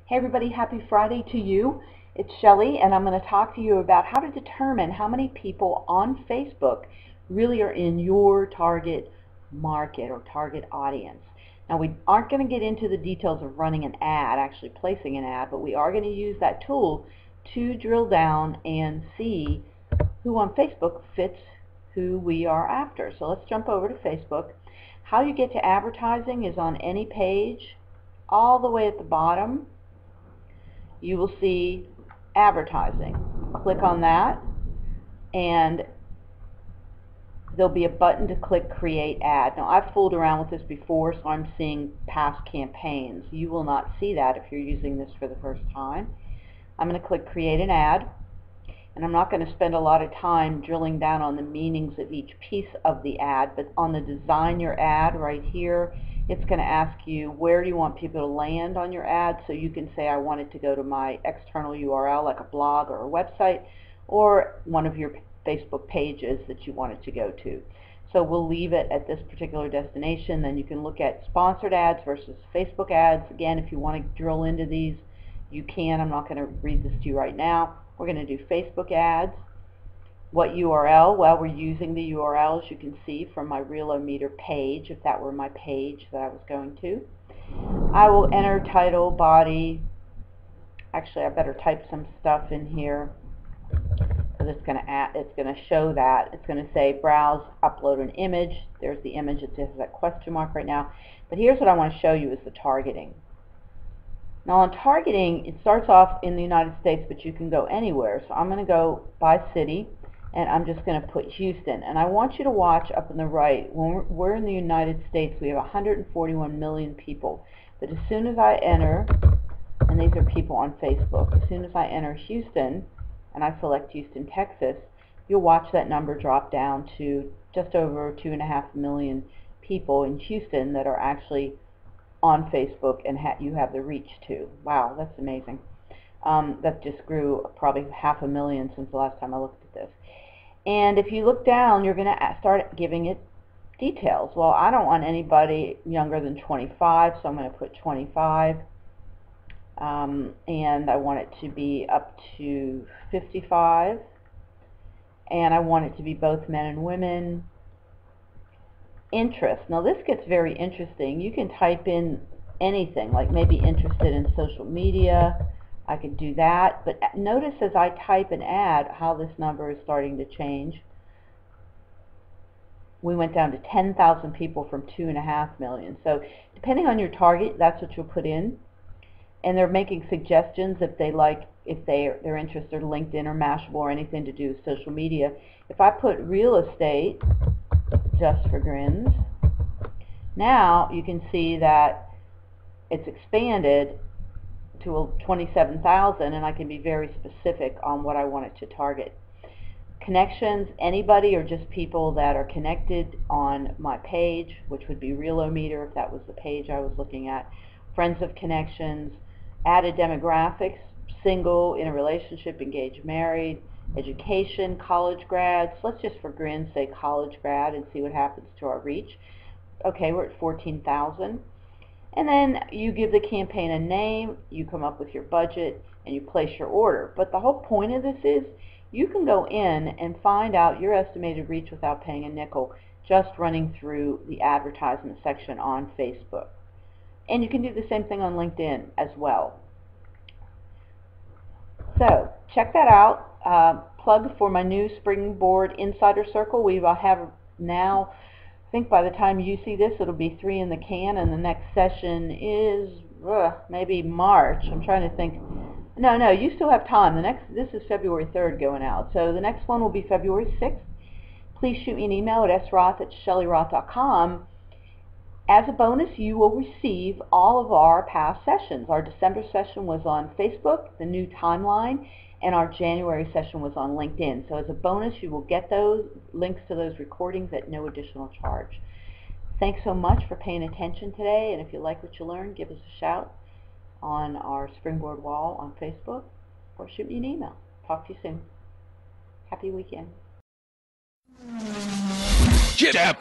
Hey everybody, happy Friday to you. It's Shelly, and I'm going to talk to you about how to determine how many people on Facebook really are in your target market or target audience. Now, we aren't going to get into the details of running an ad, actually placing an ad, but we are going to use that tool to drill down and see who on Facebook fits who we are after. So let's jump over to Facebook. How you get to advertising is on any page. All the way at the bottom, you will see advertising. Click on that, and there'll be a button to click create ad. Now, I've fooled around with this before, so I'm seeing past campaigns. You will not see that if you're using this for the first time. I'm going to click create an ad, and I'm not going to spend a lot of time drilling down on the meanings of each piece of the ad, but on the design your ad right here, it's going to ask you where do you want people to land on your ad, so you can say I want it to go to my external URL like a blog or a website, or one of your Facebook pages that you want it to go to. So we'll leave it at this particular destination. Then you can look at sponsored ads versus Facebook ads. Again, if you want to drill into these, you can. I'm not going to read this to you right now. We're going to do Facebook ads. What URL? Well, we're using the URL, as you can see, from my Realometer page, if that were my page that I was going to. I will enter title, body. Actually, I better type some stuff in here, because it's going to show that. It's going to say browse, upload an image. There's the image. It says that question mark right now. But here's what I want to show you is the targeting. Now, on targeting, it starts off in the United States, but you can go anywhere. So I'm going to go by city, and I'm just going to put Houston. And I want you to watch up in the right. When we're in the United States, we have 141 million people. But as soon as I enter, and these are people on Facebook, as soon as I enter Houston, and I select Houston, Texas, you'll watch that number drop down to just over 2.5 million people in Houston that are actually on Facebook, and you have the reach to. Wow, that's amazing. That just grew probably 500,000 since the last time I looked at this. And if you look down, you're going to start giving it details. Well, I don't want anybody younger than 25, so I'm going to put 25. And I want it to be up to 55. And I want it to be both men and women. Interest. Now this gets very interesting. You can type in anything, like maybe interested in social media. I could do that, but notice as I type an ad how this number is starting to change. We went down to 10,000 people from 2.5 million. So depending on your target, that's what you'll put in. And they're making suggestions if they're interested in LinkedIn or Mashable or anything to do with social media. If I put real estate, just for grins, now you can see that it's expanded to 27,000, and I can be very specific on what I want it to target. Connections, anybody or just people that are connected on my page, which would be Realometer if that was the page I was looking at. Friends of connections, added demographics, single, in a relationship, engaged, married, education, college grads. Let's just for grins say college grad and see what happens to our reach. Okay, we're at 14,000. And then you give the campaign a name, you come up with your budget, and you place your order. But the whole point of this is you can go in and find out your estimated reach without paying a nickel, just running through the advertisement section on Facebook. And you can do the same thing on LinkedIn as well. So check that out. Plug for my new Springboard Insider Circle. We will have now, I think by the time you see this, it'll be 3 in the can, and the next session is maybe March. I'm trying to think. No, you still have time. This is February 3rd going out. So the next one will be February 6th. Please shoot me an email at sroth@shellyroth.com. As a bonus, you will receive all of our past sessions. Our December session was on Facebook, the new timeline, and our January session was on LinkedIn. So as a bonus, you will get those links to those recordings at no additional charge. Thanks so much for paying attention today, and if you like what you learned, give us a shout on our Springboard wall on Facebook, or shoot me an email. Talk to you soon. Happy weekend. Get up!